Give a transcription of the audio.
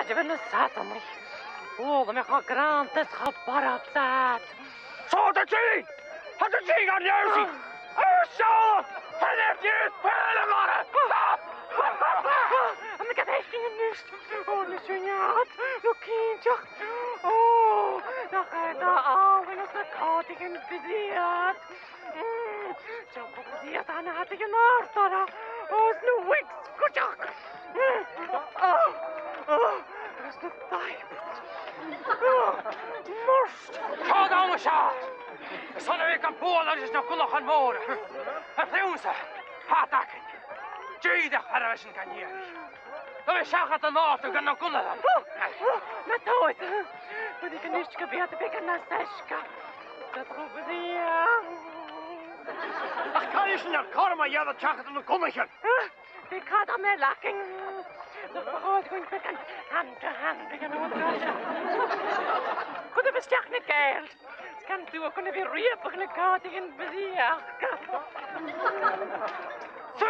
je wil een satamri. Oh, dan ga grant het gebarab zat. Zo dat je, had het je aan jou zien. Oh, zo, en heb je het pijlen mannen. En ik heb echt geen nust. Oh, nu zo'n jaat, nu kindje. Oh, dan ga je daar af en als de kat ik een beziert. Zo beziert aan had ik een aardara. Oh, is nu wiks, kutjak. Dat is de tijd. Morst. Ga dan maar schaat. Zal ik aan Polen is nog kunnen gaan worden. Het vrienden, haatakken. Tjede harvesen kan hier. Dan is het de nacht en dan kunnen dan. Maar dood. Maar ik kan niet gebeuren, ik kan naar Sashka. Dat roepen ze ja. Ach, kan je naar karma, ja, dat zag het een kommetje. Ik ga dan mee lachen. Dat behoort gewoon te hand te hand. Ik kan nooit gaan. Kunnen we sterk niet geld. Het kan toe, kunnen we riepen een kaart in bezier. Zo,